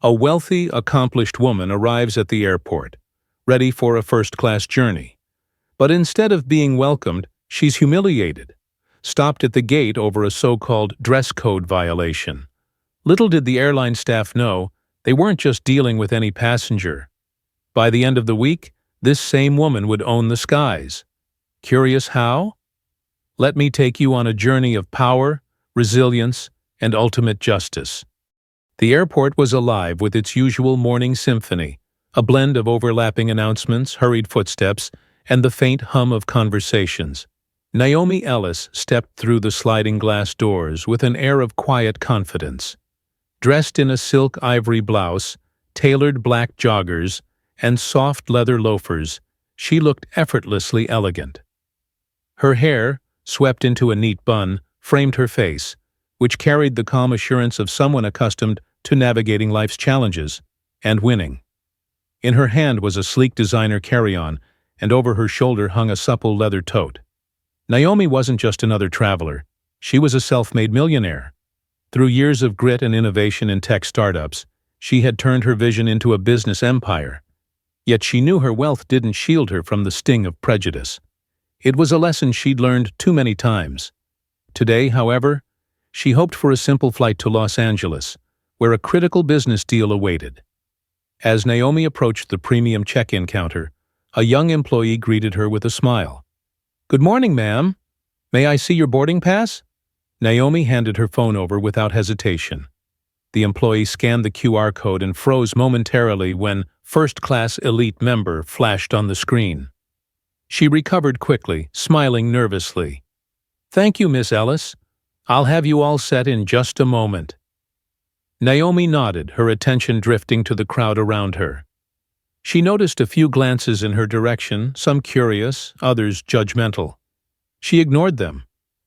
A wealthy, accomplished woman arrives at the airport, ready for a first-class journey. But instead of being welcomed, she's humiliated, stopped at the gate over a so-called dress code violation. Little did the airline staff know, they weren't just dealing with any passenger. By the end of the week, this same woman would own the skies. Curious how? Let me take you on a journey of power, resilience, and ultimate justice. The airport was alive with its usual morning symphony, a blend of overlapping announcements, hurried footsteps, and the faint hum of conversations. Naomi Ellis stepped through the sliding glass doors with an air of quiet confidence. Dressed in a silk ivory blouse, tailored black joggers, and soft leather loafers, she looked effortlessly elegant. Her hair, swept into a neat bun, framed her face, which carried the calm assurance of someone accustomed to navigating life's challenges and winning. In her hand was a sleek designer carry-on, and over her shoulder hung a supple leather tote. Naomi wasn't just another traveler. She was a self-made millionaire. Through years of grit and innovation in tech startups, she had turned her vision into a business empire. Yet she knew her wealth didn't shield her from the sting of prejudice. It was a lesson she'd learned too many times. Today, however, she hoped for a simple flight to Los Angeles, where a critical business deal awaited. As Naomi approached the premium check-in counter, a young employee greeted her with a smile. "Good morning, ma'am. May I see your boarding pass?" Naomi handed her phone over without hesitation. The employee scanned the QR code and froze momentarily when first-class elite member flashed on the screen. She recovered quickly, smiling nervously. "Thank you, Miss Ellis. I'll have you all set in just a moment." Naomi nodded, her attention drifting to the crowd around her. She noticed a few glances in her direction, some curious, others judgmental. She ignored them.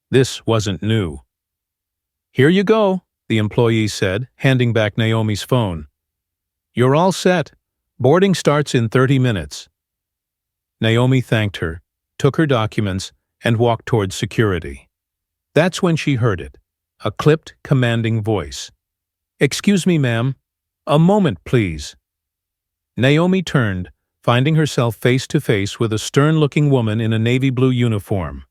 This wasn't new. "Here you go," the employee said, handing back Naomi's phone. "You're all set. Boarding starts in 30 minutes. Naomi thanked her, took her documents, and walked towards security. That's when she heard it, a clipped, commanding voice. "Excuse me, ma'am. A moment, please." Naomi turned, finding herself face to face with a stern-looking woman in a navy blue uniform.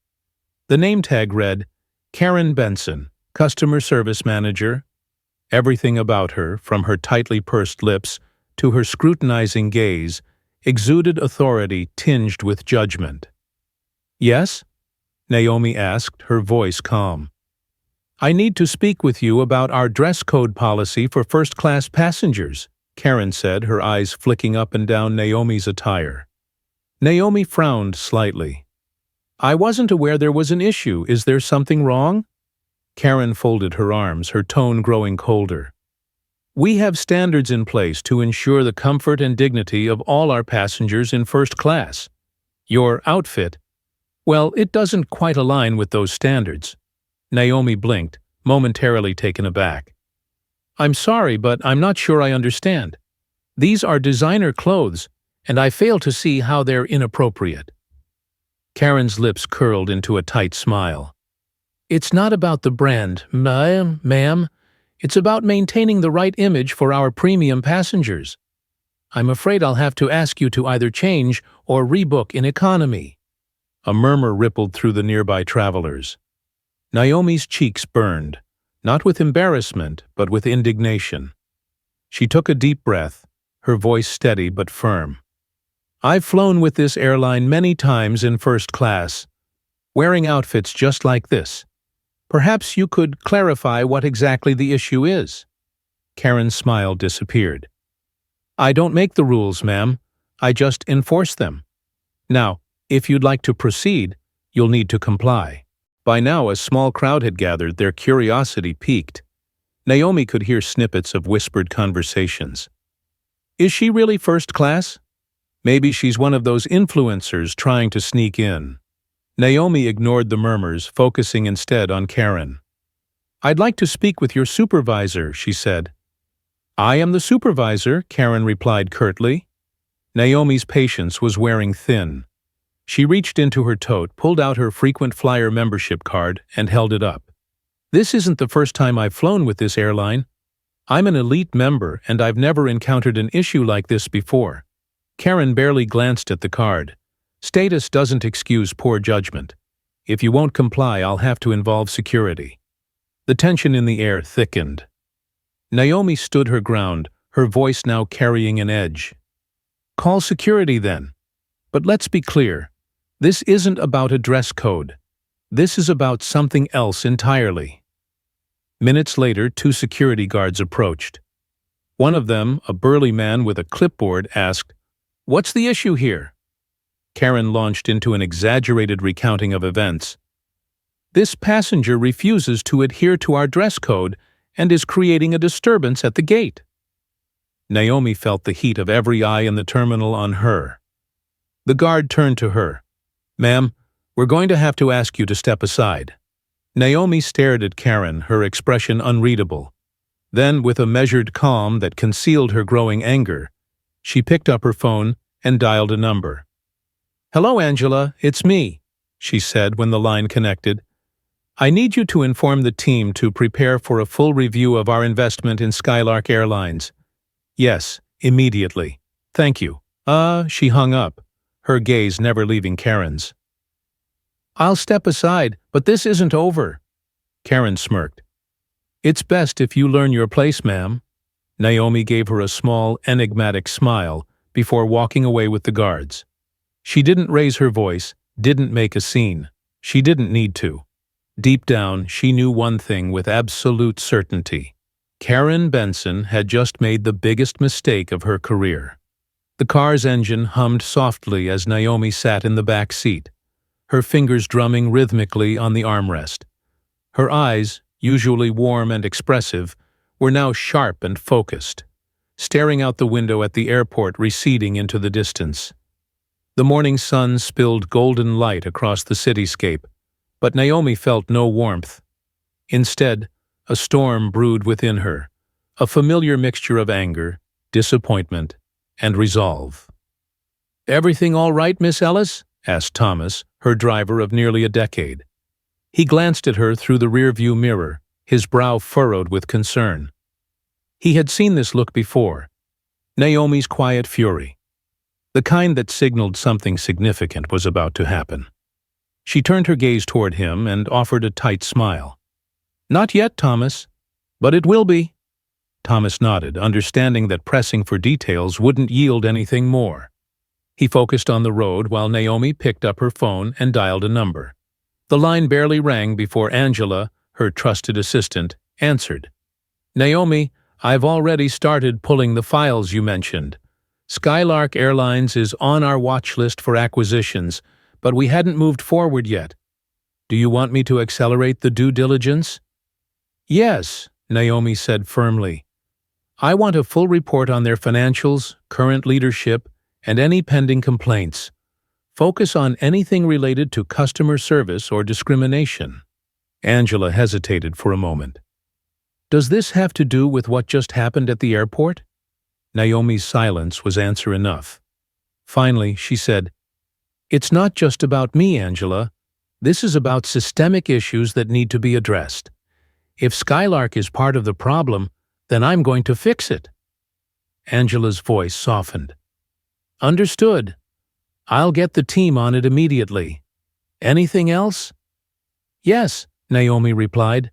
The name tag read, Karen Benson, Customer Service Manager. Everything about her, from her tightly pursed lips to her scrutinizing gaze, exuded authority tinged with judgment. "Yes?" Naomi asked, her voice calm. "I need to speak with you about our dress code policy for first-class passengers," Karen said, her eyes flicking up and down Naomi's attire. Naomi frowned slightly. "I wasn't aware there was an issue. Is there something wrong?" Karen folded her arms, her tone growing colder. "We have standards in place to ensure the comfort and dignity of all our passengers in first class. Your outfit, well, it doesn't quite align with those standards." Naomi blinked, momentarily taken aback. "I'm sorry, but I'm not sure I understand. These are designer clothes, and I fail to see how they're inappropriate." Karen's lips curled into a tight smile. "It's not about the brand, ma'am. It's about maintaining the right image for our premium passengers. I'm afraid I'll have to ask you to either change or rebook in economy." A murmur rippled through the nearby travelers. Naomi's cheeks burned, not with embarrassment, but with indignation. She took a deep breath, her voice steady but firm. "I've flown with this airline many times in first class, wearing outfits just like this. Perhaps you could clarify what exactly the issue is." Karen's smile disappeared. "I don't make the rules, ma'am. I just enforce them. Now, if you'd like to proceed, you'll need to comply." By now, a small crowd had gathered, their curiosity piqued. Naomi could hear snippets of whispered conversations. "Is she really first class? Maybe she's one of those influencers trying to sneak in." Naomi ignored the murmurs, focusing instead on Karen. "I'd like to speak with your supervisor," she said. "I am the supervisor," Karen replied curtly. Naomi's patience was wearing thin. She reached into her tote, pulled out her frequent flyer membership card, and held it up. "This isn't the first time I've flown with this airline. I'm an elite member and I've never encountered an issue like this before. Karen barely glanced at the card. Status doesn't excuse poor judgment. If you won't comply, I'll have to involve security. The tension in the air thickened. Naomi stood her ground, her voice now carrying an edge. Call security then. But let's be clear. This isn't about a dress code. This is about something else entirely. Minutes later, 2 security guards approached. One of them, a burly man with a clipboard, asked, "What's the issue here?" Karen launched into an exaggerated recounting of events. This passenger refuses to adhere to our dress code and is creating a disturbance at the gate. Naomi felt the heat of every eye in the terminal on her. The guard turned to her. "Ma'am, we're going to have to ask you to step aside." Naomi stared at Karen, her expression unreadable. Then, with a measured calm that concealed her growing anger, she picked up her phone and dialed a number. "Hello, Angela, it's me," she said when the line connected. "I need you to inform the team to prepare for a full review of our investment in Skylark Airlines." "Yes, immediately. Thank you." She hung up, her gaze never leaving Karen's. "I'll step aside, but this isn't over." Karen smirked. "It's best if you learn your place, ma'am." Naomi gave her a small, enigmatic smile before walking away with the guards. She didn't raise her voice, didn't make a scene. She didn't need to. Deep down, she knew one thing with absolute certainty. Karen Benson had just made the biggest mistake of her career. The car's engine hummed softly as Naomi sat in the back seat, her fingers drumming rhythmically on the armrest. Her eyes, usually warm and expressive, were now sharp and focused, staring out the window at the airport receding into the distance. The morning sun spilled golden light across the cityscape, but Naomi felt no warmth. Instead, a storm brewed within her, a familiar mixture of anger, disappointment, and resolve. "Everything all right, Miss Ellis?" asked Thomas, her driver of nearly a decade. He glanced at her through the rearview mirror, his brow furrowed with concern. He had seen this look before. Naomi's quiet fury. The kind that signaled something significant was about to happen. She turned her gaze toward him and offered a tight smile. "Not yet, Thomas, but it will be." Thomas nodded, understanding that pressing for details wouldn't yield anything more. He focused on the road while Naomi picked up her phone and dialed a number. The line barely rang before Angela, her trusted assistant, answered. "Naomi, I've already started pulling the files you mentioned. Skylark Airlines is on our watch list for acquisitions, but we hadn't moved forward yet. Do you want me to accelerate the due diligence?" "Yes," Naomi said firmly. "I want a full report on their financials, current leadership, and any pending complaints. Focus on anything related to customer service or discrimination." Angela hesitated for a moment. "Does this have to do with what just happened at the airport?" Naomi's silence was answer enough. Finally, she said, "It's not just about me, Angela. This is about systemic issues that need to be addressed. If Skylark is part of the problem, then I'm going to fix it." Angela's voice softened. "Understood. I'll get the team on it immediately. Anything else?" "Yes," Naomi replied.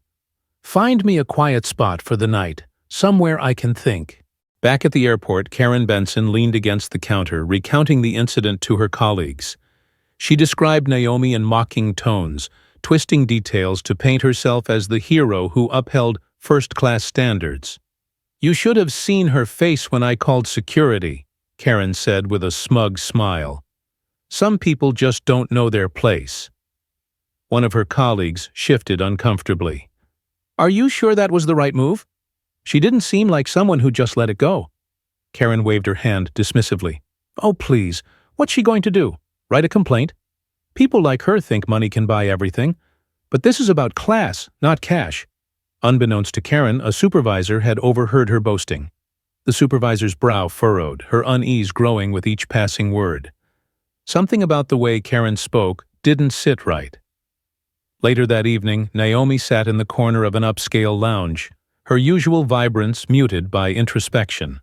"Find me a quiet spot for the night, somewhere I can think." Back at the airport, Karen Benson leaned against the counter, recounting the incident to her colleagues. She described Naomi in mocking tones, twisting details to paint herself as the hero who upheld first-class standards. "You should have seen her face when I called security," Karen said with a smug smile. "Some people just don't know their place." One of her colleagues shifted uncomfortably. "Are you sure that was the right move? She didn't seem like someone who just let it go." Karen waved her hand dismissively. "Oh, please, what's she going to do? Write a complaint? People like her think money can buy everything, but this is about class, not cash." Unbeknownst to Karen, a supervisor had overheard her boasting. The supervisor's brow furrowed, her unease growing with each passing word. Something about the way Karen spoke didn't sit right. Later that evening, Naomi sat in the corner of an upscale lounge, her usual vibrance muted by introspection.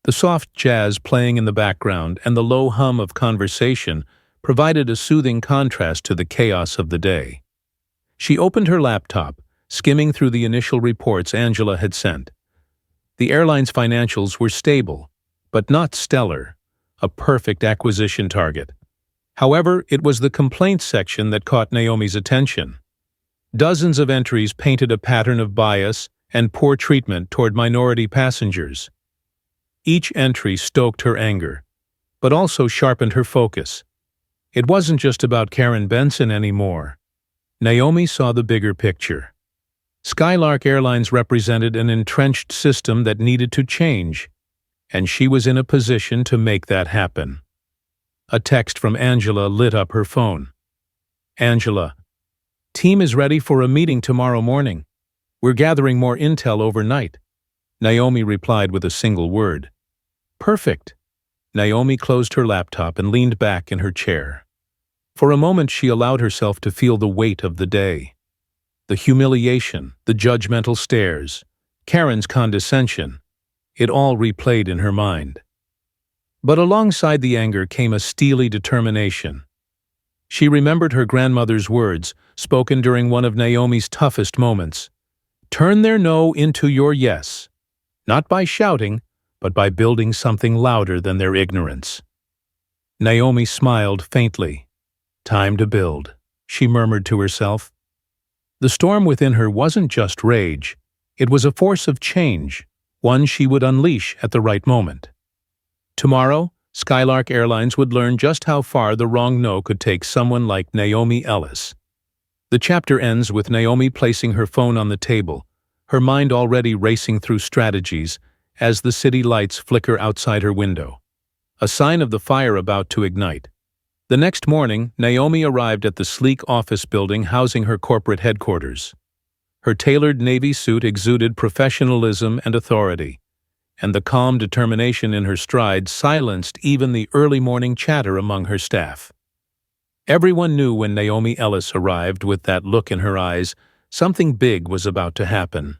The soft jazz playing in the background and the low hum of conversation provided a soothing contrast to the chaos of the day. She opened her laptop, skimming through the initial reports Angela had sent. The airline's financials were stable, but not stellar, a perfect acquisition target. However, it was the complaints section that caught Naomi's attention. Dozens of entries painted a pattern of bias and poor treatment toward minority passengers. Each entry stoked her anger, but also sharpened her focus. It wasn't just about Karen Benson anymore. Naomi saw the bigger picture. Skylark Airlines represented an entrenched system that needed to change, and she was in a position to make that happen. A text from Angela lit up her phone. Angela, team is ready for a meeting tomorrow morning. We're gathering more intel overnight. Naomi replied with a single word. Perfect. Naomi closed her laptop and leaned back in her chair. For a moment she allowed herself to feel the weight of the day. The humiliation, the judgmental stares, Karen's condescension, it all replayed in her mind. But alongside the anger came a steely determination. She remembered her grandmother's words, spoken during one of Naomi's toughest moments. Turn their no into your yes, not by shouting, but by building something louder than their ignorance. Naomi smiled faintly. Time to build, she murmured to herself. The storm within her wasn't just rage, it was a force of change, one she would unleash at the right moment. Tomorrow, Skylark Airlines would learn just how far the wrong no could take someone like Naomi Ellis. The chapter ends with Naomi placing her phone on the table, her mind already racing through strategies as the city lights flicker outside her window, a sign of the fire about to ignite. The next morning, Naomi arrived at the sleek office building housing her corporate headquarters. Her tailored navy suit exuded professionalism and authority, and the calm determination in her stride silenced even the early morning chatter among her staff. Everyone knew when Naomi Ellis arrived with that look in her eyes, something big was about to happen.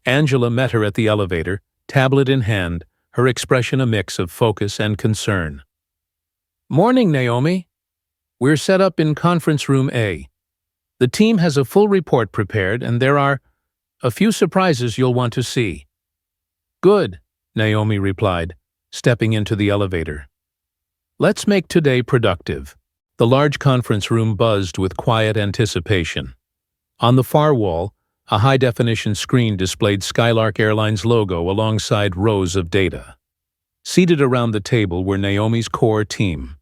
Angela met her at the elevator, tablet in hand, her expression a mix of focus and concern. Morning, Naomi. We're set up in Conference Room A. The team has a full report prepared, and there are a few surprises you'll want to see. Good, Naomi replied, stepping into the elevator. Let's make today productive. The large conference room buzzed with quiet anticipation. On the far wall, a high-definition screen displayed Skylark Airlines' logo alongside rows of data. Seated around the table were Naomi's core team: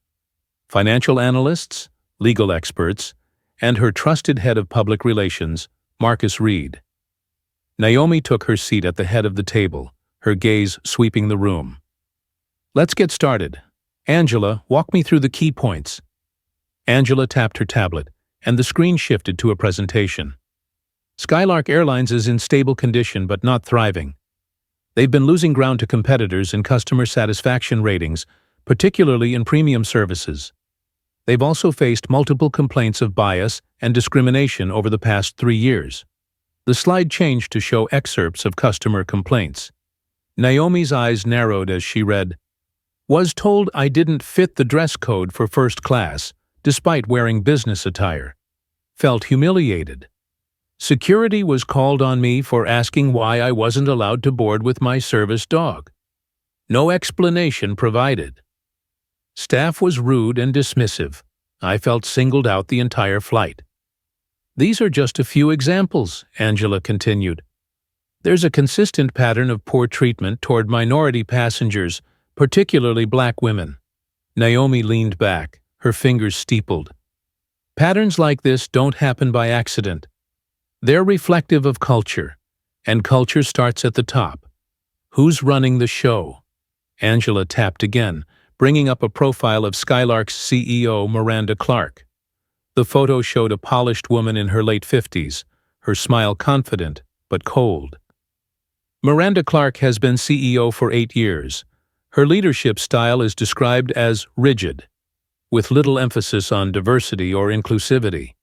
financial analysts, legal experts, and her trusted head of public relations, Marcus Reed. Naomi took her seat at the head of the table, her gaze sweeping the room. Let's get started. Angela, walk me through the key points. Angela tapped her tablet, and the screen shifted to a presentation. Skylark Airlines is in stable condition but not thriving. They've been losing ground to competitors in customer satisfaction ratings, particularly in premium services. They've also faced multiple complaints of bias and discrimination over the past 3 years. The slide changed to show excerpts of customer complaints. Naomi's eyes narrowed as she read, "Was told I didn't fit the dress code for first class, despite wearing business attire. Felt humiliated. Security was called on me for asking why I wasn't allowed to board with my service dog. No explanation provided. Staff was rude and dismissive. I felt singled out the entire flight." These are just a few examples, Angela continued. There's a consistent pattern of poor treatment toward minority passengers, particularly black women. Naomi leaned back, her fingers steepled. Patterns like this don't happen by accident. They're reflective of culture, and culture starts at the top. Who's running the show? Angela tapped again, bringing up a profile of Skylark's CEO, Miranda Clark. The photo showed a polished woman in her late 50s, her smile confident but cold. Miranda Clark has been CEO for 8 years. Her leadership style is described as rigid, with little emphasis on diversity or inclusivity.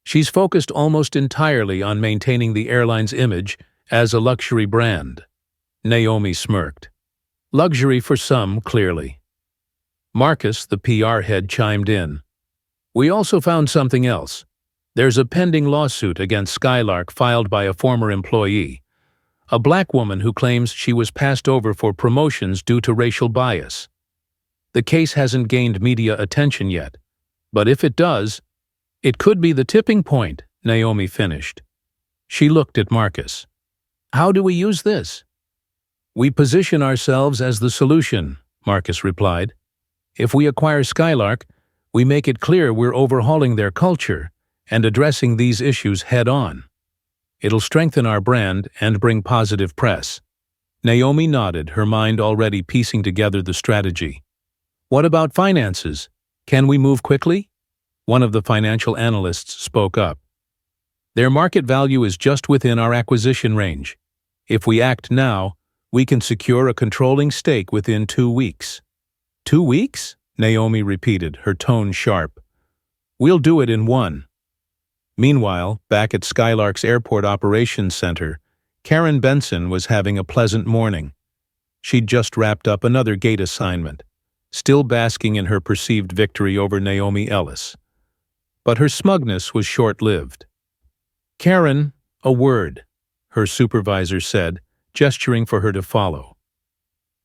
She's focused almost entirely on maintaining the airline's image as a luxury brand. Naomi smirked. Luxury for some, clearly. Marcus, the PR head, chimed in. We also found something else. There's a pending lawsuit against Skylark filed by a former employee, a black woman who claims she was passed over for promotions due to racial bias. The case hasn't gained media attention yet, but if it does, it could be the tipping point, Naomi finished. She looked at Marcus. How do we use this? We position ourselves as the solution, Marcus replied. If we acquire Skylark, we make it clear we're overhauling their culture and addressing these issues head-on. It'll strengthen our brand and bring positive press. Naomi nodded, her mind already piecing together the strategy. What about finances? Can we move quickly? One of the financial analysts spoke up. Their market value is just within our acquisition range. If we act now, we can secure a controlling stake within 2 weeks. 2 weeks? Naomi repeated, her tone sharp. We'll do it in 1. Meanwhile, back at Skylark's Airport Operations Center, Karen Benson was having a pleasant morning. She'd just wrapped up another gate assignment, still basking in her perceived victory over Naomi Ellis. But her smugness was short-lived. Karen, a word, her supervisor said, gesturing for her to follow.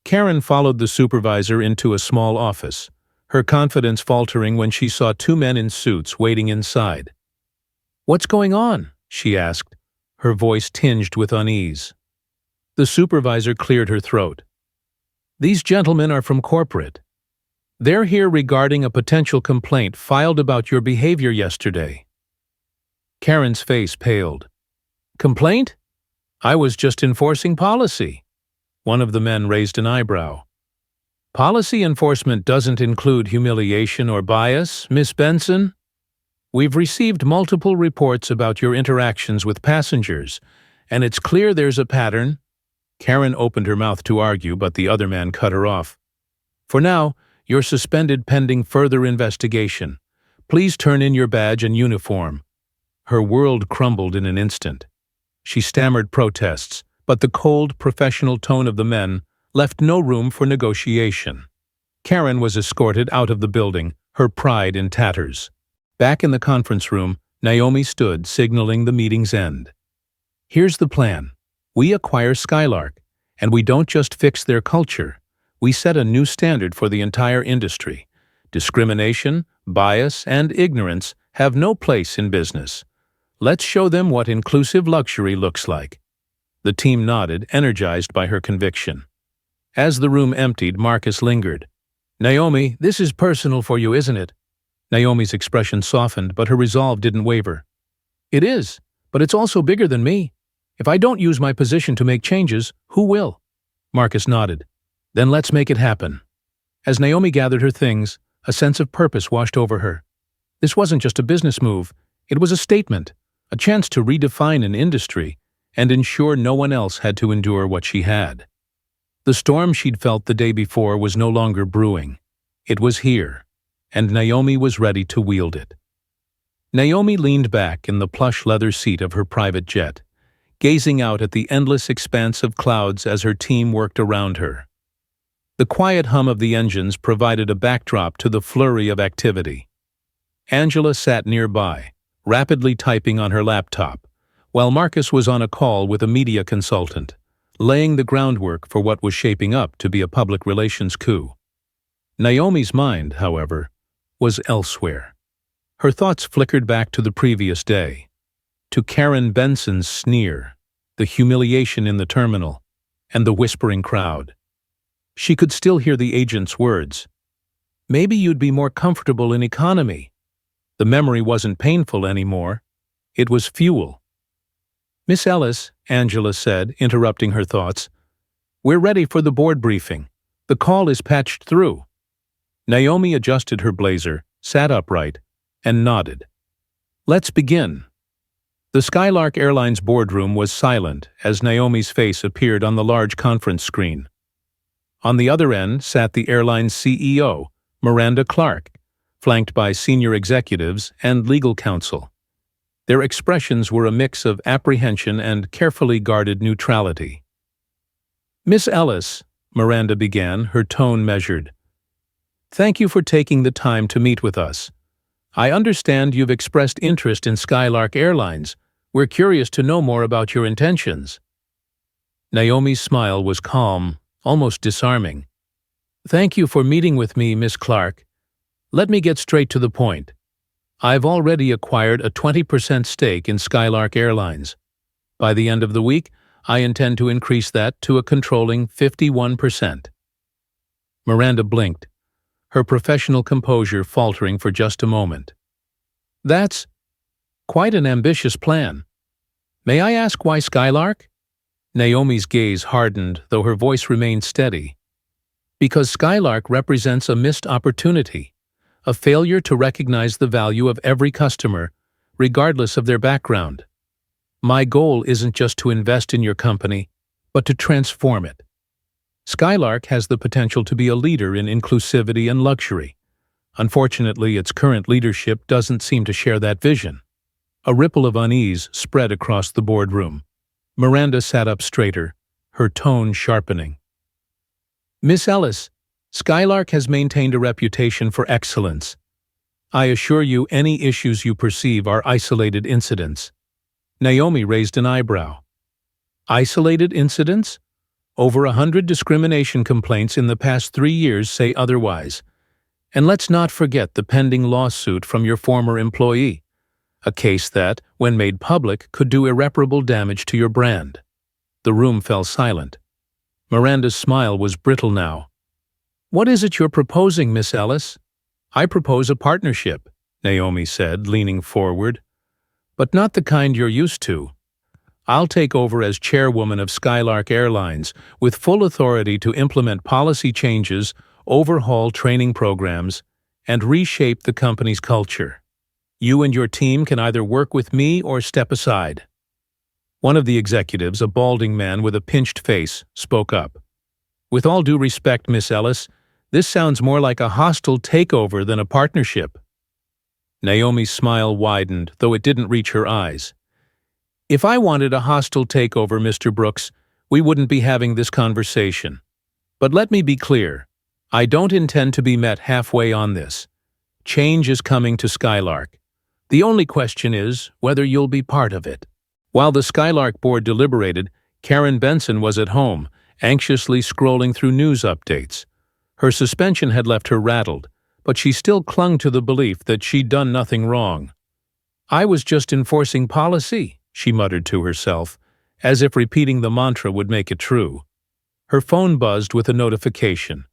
Karen followed the supervisor into a small office, her confidence faltering when she saw 2 men in suits waiting inside. What's going on? She asked, her voice tinged with unease. The supervisor cleared her throat. These gentlemen are from corporate. They're here regarding a potential complaint filed about your behavior yesterday. Karen's face paled. Complaint? I was just enforcing policy. One of the men raised an eyebrow. Policy enforcement doesn't include humiliation or bias, Miss Benson. We've received multiple reports about your interactions with passengers, and it's clear there's a pattern. Karen opened her mouth to argue, but the other man cut her off. For now, you're suspended pending further investigation. Please turn in your badge and uniform. Her world crumbled in an instant. She stammered protests, but the cold, professional tone of the men left no room for negotiation. Karen was escorted out of the building, her pride in tatters. Back in the conference room, Naomi stood, signaling the meeting's end. Here's the plan. We acquire Skylark, and we don't just fix their culture. We set a new standard for the entire industry. Discrimination, bias, and ignorance have no place in business. Let's show them what inclusive luxury looks like. The team nodded, energized by her conviction. As the room emptied, Marcus lingered. Naomi, this is personal for you, isn't it? Naomi's expression softened, but her resolve didn't waver. It is, but it's also bigger than me. If I don't use my position to make changes, who will? Marcus nodded. Then let's make it happen. As Naomi gathered her things, a sense of purpose washed over her. This wasn't just a business move. It was a statement, a chance to redefine an industry and ensure no one else had to endure what she had. The storm she'd felt the day before was no longer brewing. It was here, and Naomi was ready to wield it. Naomi leaned back in the plush leather seat of her private jet, gazing out at the endless expanse of clouds as her team worked around her. The quiet hum of the engines provided a backdrop to the flurry of activity. Angela sat nearby, rapidly typing on her laptop, while Marcus was on a call with a media consultant, laying the groundwork for what was shaping up to be a public relations coup. Naomi's mind, however, was elsewhere. Her thoughts flickered back to the previous day, to Karen Benson's sneer, the humiliation in the terminal, and the whispering crowd. She could still hear the agent's words. Maybe you'd be more comfortable in economy. The memory wasn't painful anymore. It was fuel. Miss Ellis, Angela said, interrupting her thoughts, we're ready for the board briefing. The call is patched through. Naomi adjusted her blazer, sat upright, and nodded. Let's begin. The Skylark Airlines boardroom was silent as Naomi's face appeared on the large conference screen. On the other end sat the airline's CEO, Miranda Clark, flanked by senior executives and legal counsel. Their expressions were a mix of apprehension and carefully guarded neutrality. "Miss Ellis," Miranda began, her tone measured, "thank you for taking the time to meet with us. I understand you've expressed interest in Skylark Airlines. We're curious to know more about your intentions." Naomi's smile was calm, almost disarming. "Thank you for meeting with me, Miss Clark. Let me get straight to the point. I've already acquired a 20% stake in Skylark Airlines. By the end of the week, I intend to increase that to a controlling 51%. Miranda blinked, her professional composure faltering for just a moment. "That's quite an ambitious plan. May I ask why Skylark?" Naomi's gaze hardened, though her voice remained steady. "Because Skylark represents a missed opportunity, a failure to recognize the value of every customer, regardless of their background. My goal isn't just to invest in your company, but to transform it. Skylark has the potential to be a leader in inclusivity and luxury. Unfortunately, its current leadership doesn't seem to share that vision." A ripple of unease spread across the boardroom. Miranda sat up straighter, her tone sharpening. "Miss Ellis, Skylark has maintained a reputation for excellence. I assure you any issues you perceive are isolated incidents." Naomi raised an eyebrow. "Isolated incidents? Over 100 discrimination complaints in the past 3 years say otherwise. And let's not forget the pending lawsuit from your former employee, a case that, when made public, could do irreparable damage to your brand." The room fell silent. Miranda's smile was brittle now. "What is it you're proposing, Miss Ellis?" "I propose a partnership," Naomi said, leaning forward. "But not the kind you're used to. I'll take over as chairwoman of Skylark Airlines, with full authority to implement policy changes, overhaul training programs, and reshape the company's culture. You and your team can either work with me or step aside." One of the executives, a balding man with a pinched face, spoke up. "With all due respect, Miss Ellis, this sounds more like a hostile takeover than a partnership." Naomi's smile widened, though it didn't reach her eyes. "If I wanted a hostile takeover, Mr. Brooks, we wouldn't be having this conversation. But let me be clear. I don't intend to be met halfway on this. Change is coming to Skylark. The only question is whether you'll be part of it." While the Skylark board deliberated, Karen Benson was at home, anxiously scrolling through news updates. Her suspension had left her rattled, but she still clung to the belief that she'd done nothing wrong. "I was just enforcing policy," she muttered to herself, as if repeating the mantra would make it true. Her phone buzzed with a notification.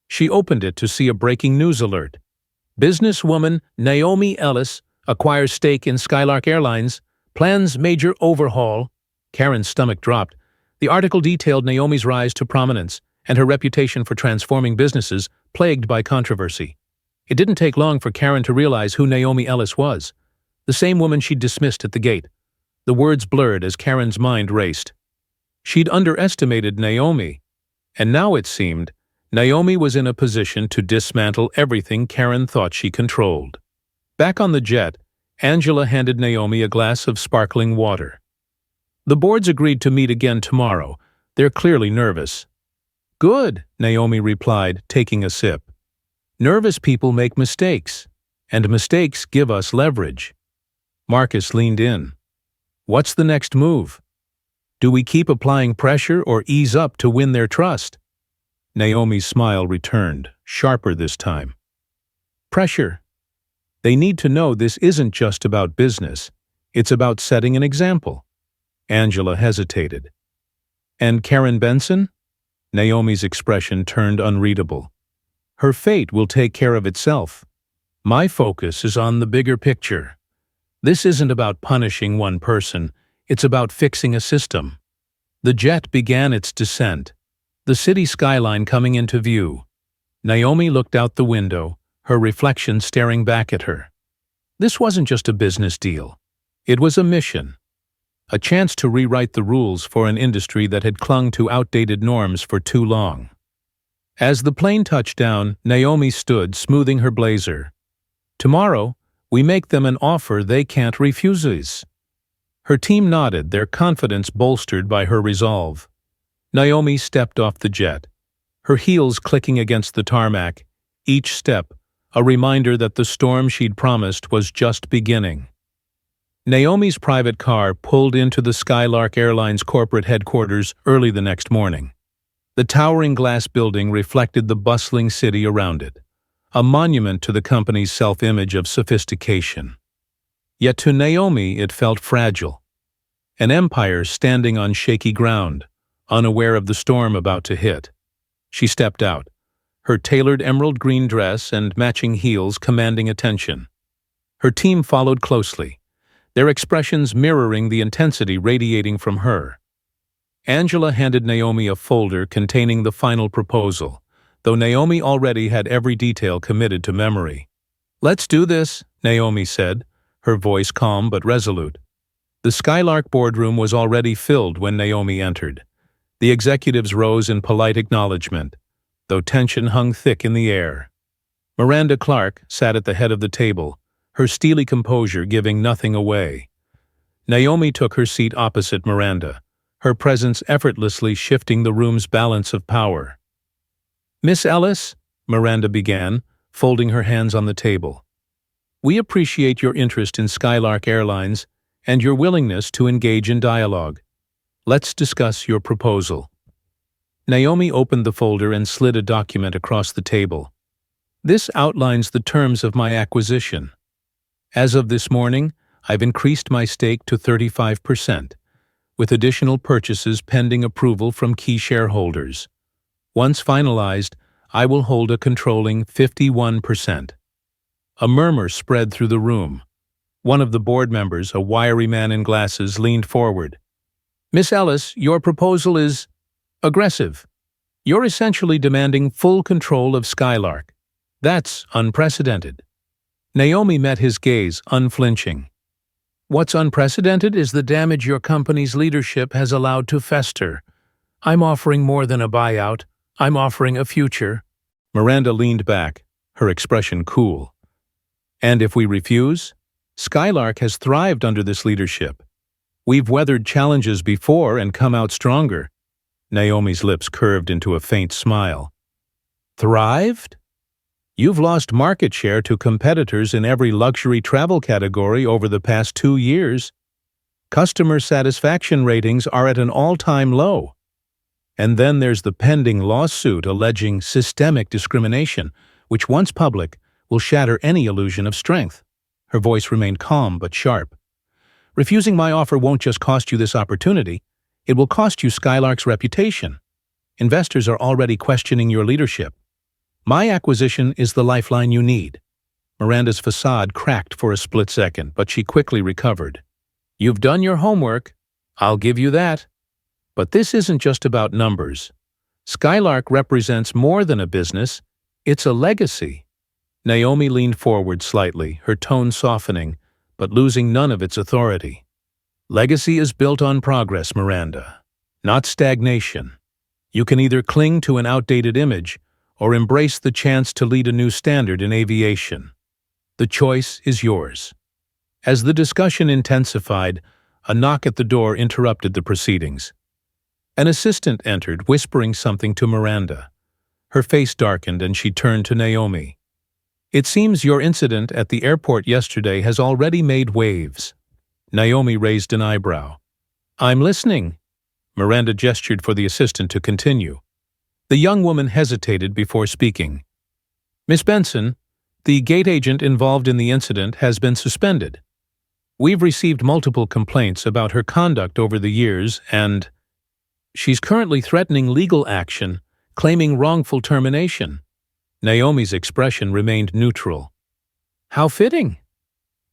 She opened it to see a breaking news alert. "Businesswoman Naomi Ellis acquires stake in Skylark Airlines, plans major overhaul." Karen's stomach dropped. The article detailed Naomi's rise to prominence and her reputation for transforming businesses plagued by controversy. It didn't take long for Karen to realize who Naomi Ellis was, the same woman she'd dismissed at the gate. The words blurred as Karen's mind raced. She'd underestimated Naomi, and now it seemed Naomi was in a position to dismantle everything Karen thought she controlled. Back on the jet, Angela handed Naomi a glass of sparkling water. "The board's agreed to meet again tomorrow. They're clearly nervous." "Good," Naomi replied, taking a sip. "Nervous people make mistakes, and mistakes give us leverage." Marcus leaned in. "What's the next move? Do we keep applying pressure or ease up to win their trust?" Naomi's smile returned, sharper this time. "Pressure. They need to know this isn't just about business. It's about setting an example." Angela hesitated. "And Karen Benson?" Naomi's expression turned unreadable. "Her fate will take care of itself. My focus is on the bigger picture. This isn't about punishing one person, it's about fixing a system." The jet began its descent, the city skyline coming into view. Naomi looked out the window, her reflection staring back at her. This wasn't just a business deal. It was a mission. A chance to rewrite the rules for an industry that had clung to outdated norms for too long. As the plane touched down, Naomi stood, smoothing her blazer. "Tomorrow, We make them an offer they can't refuse. Her team nodded, their confidence bolstered by her resolve. Naomi stepped off the jet, her heels clicking against the tarmac, each step a reminder that the storm she'd promised was just beginning. Naomi's private car pulled into the Skylark Airlines corporate headquarters early the next morning. The towering glass building reflected the bustling city around it, a monument to the company's self-image of sophistication. Yet to Naomi it felt fragile, an empire standing on shaky ground, unaware of the storm about to hit. She stepped out, her tailored emerald green dress and matching heels commanding attention. Her team followed closely, their expressions mirroring the intensity radiating from her. Angela handed Naomi a folder containing the final proposal, though Naomi already had every detail committed to memory. "Let's do this," Naomi said, her voice calm but resolute. The Skylark boardroom was already filled when Naomi entered. The executives rose in polite acknowledgement, though tension hung thick in the air. Miranda Clark sat at the head of the table, her steely composure giving nothing away. Naomi took her seat opposite Miranda, her presence effortlessly shifting the room's balance of power. "Miss Ellis," Miranda began, folding her hands on the table, "we appreciate your interest in Skylark Airlines and your willingness to engage in dialogue. Let's discuss your proposal." Naomi opened the folder and slid a document across the table. "This outlines the terms of my acquisition. As of this morning, I've increased my stake to 35%, with additional purchases pending approval from key shareholders. Once finalized, I will hold a controlling 51%. A murmur spread through the room. One of the board members, a wiry man in glasses, leaned forward. "Miss Ellis, your proposal is aggressive. You're essentially demanding full control of Skylark. That's unprecedented." Naomi met his gaze, unflinching. "What's unprecedented is the damage your company's leadership has allowed to fester. I'm offering more than a buyout. I'm offering a future." Miranda leaned back, her expression cool. "And if we refuse? Skylark has thrived under this leadership. We've weathered challenges before and come out stronger." Naomi's lips curved into a faint smile. "Thrived? You've lost market share to competitors in every luxury travel category over the past 2 years. Customer satisfaction ratings are at an all-time low. And then there's the pending lawsuit alleging systemic discrimination, which, once public, will shatter any illusion of strength." Her voice remained calm but sharp. "Refusing my offer won't just cost you this opportunity, it will cost you Skylark's reputation. Investors are already questioning your leadership. My acquisition is the lifeline you need." Miranda's facade cracked for a split second, but she quickly recovered. "You've done your homework. I'll give you that. But this isn't just about numbers. Skylark represents more than a business. It's a legacy." Naomi leaned forward slightly, her tone softening, but losing none of its authority. "Legacy is built on progress, Miranda, not stagnation. You can either cling to an outdated image or embrace the chance to lead a new standard in aviation. The choice is yours." As the discussion intensified, a knock at the door interrupted the proceedings. An assistant entered, whispering something to Miranda. Her face darkened and she turned to Naomi. "It seems your incident at the airport yesterday has already made waves." Naomi raised an eyebrow. "I'm listening." Miranda gestured for the assistant to continue. The young woman hesitated before speaking. "Miss Benson, the gate agent involved in the incident has been suspended. We've received multiple complaints about her conduct over the years and she's currently threatening legal action, claiming wrongful termination." Naomi's expression remained neutral. "How fitting.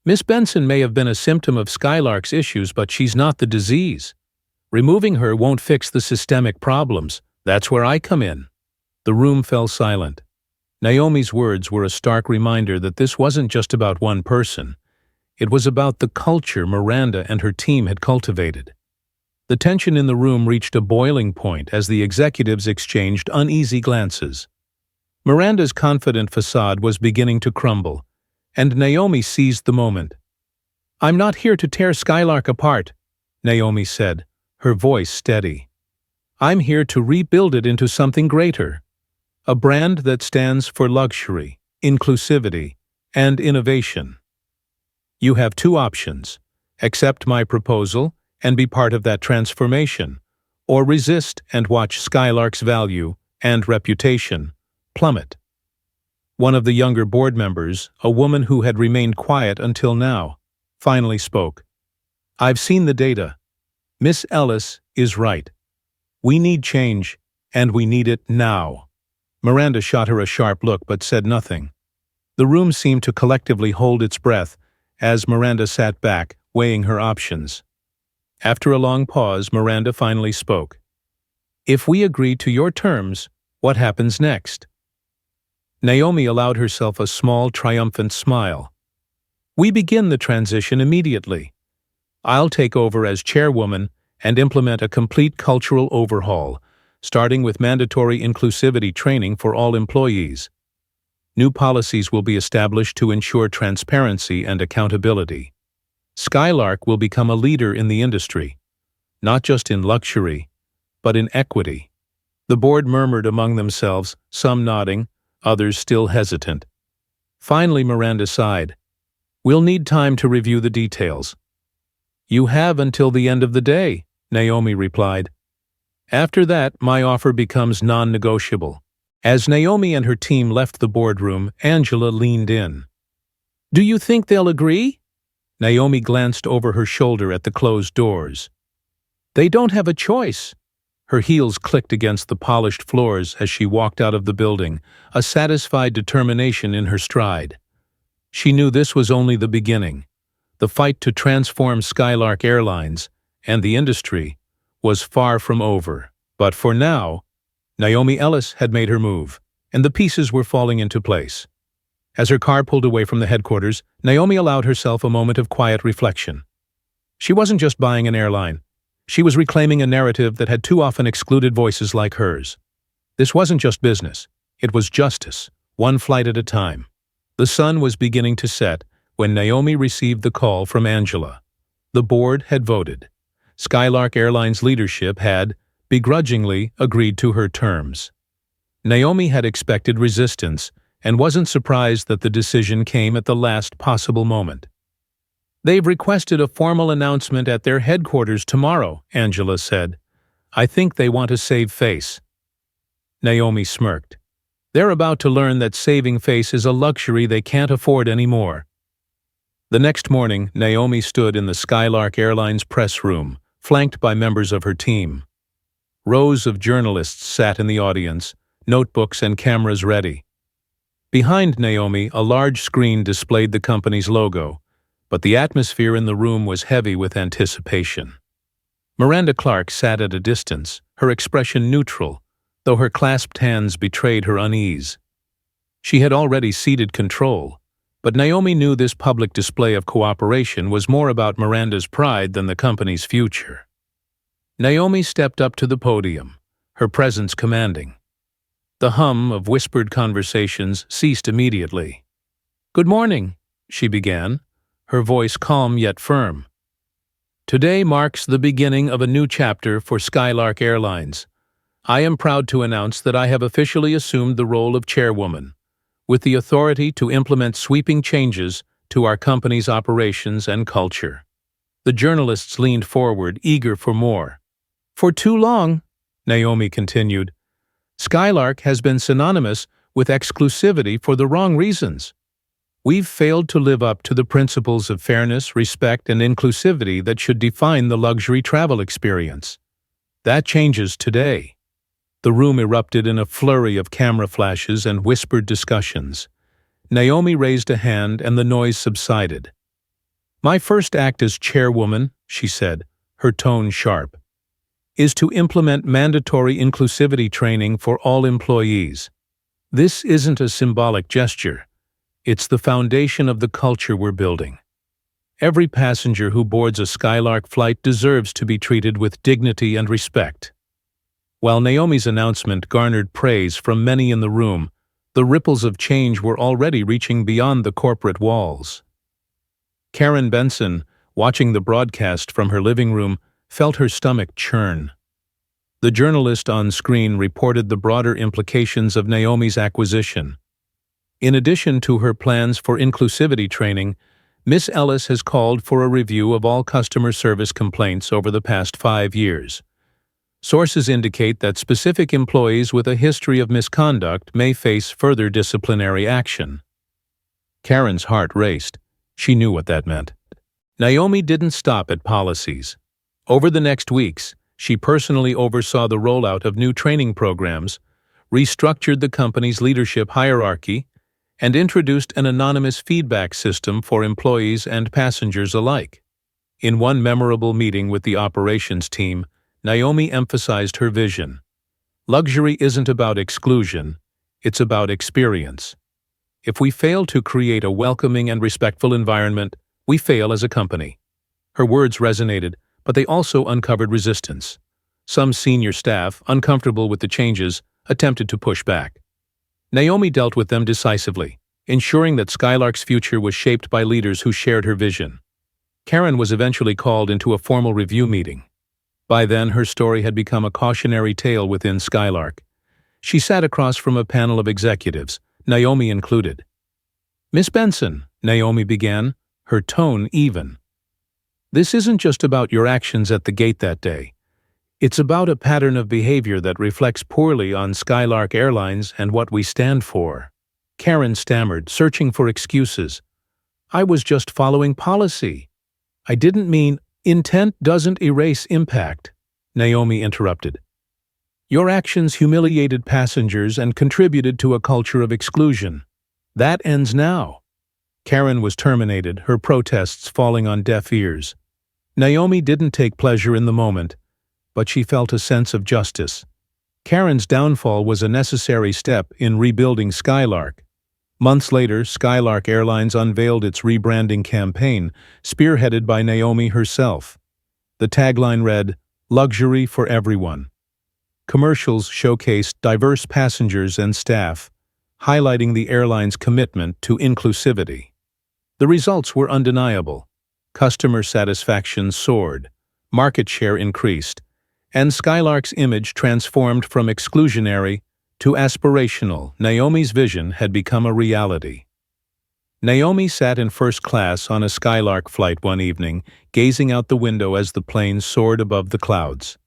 Miss Benson may have been a symptom of Skylark's issues, but she's not the disease. Removing her won't fix the systemic problems. That's where I come in." The room fell silent. Naomi's words were a stark reminder that this wasn't just about one person. It was about the culture Miranda and her team had cultivated. The tension in the room reached a boiling point as the executives exchanged uneasy glances. Miranda's confident facade was beginning to crumble, and Naomi seized the moment. "I'm not here to tear Skylark apart," Naomi said, her voice steady. "I'm here to rebuild it into something greater. A brand that stands for luxury, inclusivity, and innovation. You have two options: accept my proposal and be part of that transformation, or resist and watch Skylark's value and reputation plummet." One of the younger board members, a woman who had remained quiet until now, finally spoke. "I've seen the data. Miss Ellis is right. We need change, and we need it now." Miranda shot her a sharp look but said nothing. The room seemed to collectively hold its breath as Miranda sat back, weighing her options. After a long pause, Miranda finally spoke. "If we agree to your terms, what happens next?" Naomi allowed herself a small, triumphant smile. "We begin the transition immediately. I'll take over as chairwoman and implement a complete cultural overhaul, starting with mandatory inclusivity training for all employees. New policies will be established to ensure transparency and accountability. Skylark will become a leader in the industry, not just in luxury, but in equity." The board murmured among themselves, some nodding, others still hesitant. Finally, Miranda sighed. "We'll need time to review the details." "You have until the end of the day," Naomi replied. "After that, my offer becomes non-negotiable." As Naomi and her team left the boardroom, Angela leaned in. "Do you think they'll agree?" Naomi glanced over her shoulder at the closed doors. "They don't have a choice." Her heels clicked against the polished floors as she walked out of the building, a satisfied determination in her stride. She knew this was only the beginning. The fight to transform Skylark Airlines and the industry was far from over. But for now, Naomi Ellis had made her move, and the pieces were falling into place. As her car pulled away from the headquarters, Naomi allowed herself a moment of quiet reflection. She wasn't just buying an airline. She was reclaiming a narrative that had too often excluded voices like hers. This wasn't just business. It was justice, one flight at a time. The sun was beginning to set when Naomi received the call from Angela. The board had voted. Skylark Airlines leadership had, begrudgingly, agreed to her terms. Naomi had expected resistance and wasn't surprised that the decision came at the last possible moment. "They've requested a formal announcement at their headquarters tomorrow," Angela said. "I think they want to save face." Naomi smirked. "They're about to learn that saving face is a luxury they can't afford anymore." The next morning, Naomi stood in the Skylark Airlines press room, flanked by members of her team. Rows of journalists sat in the audience, notebooks and cameras ready. Behind Naomi, a large screen displayed the company's logo, but the atmosphere in the room was heavy with anticipation. Miranda Clark sat at a distance, her expression neutral, though her clasped hands betrayed her unease. She had already ceded control, but Naomi knew this public display of cooperation was more about Miranda's pride than the company's future. Naomi stepped up to the podium, her presence commanding. The hum of whispered conversations ceased immediately. "Good morning," she began, her voice calm yet firm. "Today marks the beginning of a new chapter for Skylark Airlines. I am proud to announce that I have officially assumed the role of chairwoman, with the authority to implement sweeping changes to our company's operations and culture." The journalists leaned forward, eager for more. "For too long," Naomi continued, "Skylark has been synonymous with exclusivity for the wrong reasons. We've failed to live up to the principles of fairness, respect, and inclusivity that should define the luxury travel experience. That changes today." The room erupted in a flurry of camera flashes and whispered discussions. Naomi raised a hand and the noise subsided. "My first act as chairwoman," she said, her tone sharp, "is to implement mandatory inclusivity training for all employees. This isn't a symbolic gesture. It's the foundation of the culture we're building. Every passenger who boards a Skylark flight deserves to be treated with dignity and respect." While Naomi's announcement garnered praise from many in the room, The ripples of change were already reaching beyond the corporate walls. Karen Benson, watching the broadcast from her living room, felt her stomach churn. The journalist on screen reported the broader implications of Naomi's acquisition. In addition to her plans for inclusivity training, Ms. Ellis has called for a review of all customer service complaints over the past 5 years. Sources indicate that specific employees with a history of misconduct may face further disciplinary action. Karen's heart raced. She knew what that meant. Naomi didn't stop at policies. Over the next weeks, she personally oversaw the rollout of new training programs, restructured the company's leadership hierarchy, and introduced an anonymous feedback system for employees and passengers alike. In one memorable meeting with the operations team, Naomi emphasized her vision. Luxury isn't about exclusion, it's about experience. If we fail to create a welcoming and respectful environment, we fail as a company. Her words resonated, but they also uncovered resistance. Some senior staff, uncomfortable with the changes, attempted to push back. Naomi dealt with them decisively, ensuring that Skylark's future was shaped by leaders who shared her vision. Karen was eventually called into a formal review meeting. By then, her story had become a cautionary tale within Skylark. She sat across from a panel of executives, Naomi included. "Miss Benson," Naomi began, her tone even. "This isn't just about your actions at the gate that day. It's about a pattern of behavior that reflects poorly on Skylark Airlines and what we stand for." Karen stammered, searching for excuses. "I was just following policy. I didn't mean—" "Intent doesn't erase impact," Naomi interrupted. "Your actions humiliated passengers and contributed to a culture of exclusion. That ends now." Karen was terminated, her protests falling on deaf ears. Naomi didn't take pleasure in the moment, but she felt a sense of justice. Karen's downfall was a necessary step in rebuilding Skylark. Months later, Skylark Airlines unveiled its rebranding campaign, spearheaded by Naomi herself. The tagline read, "Luxury for everyone." Commercials showcased diverse passengers and staff, highlighting the airline's commitment to inclusivity. The results were undeniable. Customer satisfaction soared, market share increased, and Skylark's image transformed from exclusionary to aspirational. Naomi's vision had become a reality. Naomi sat in first class on a Skylark flight one evening, gazing out the window as the plane soared above the clouds.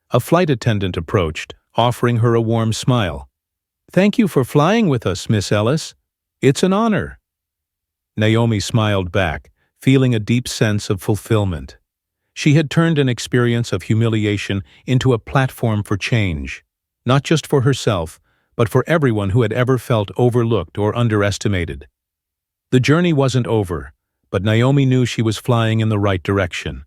A flight attendant approached, offering her a warm smile. "Thank you for flying with us, Miss Ellis. It's an honor." Naomi smiled back, feeling a deep sense of fulfillment. She had turned an experience of humiliation into a platform for change, not just for herself, but for everyone who had ever felt overlooked or underestimated. The journey wasn't over, but Naomi knew she was flying in the right direction.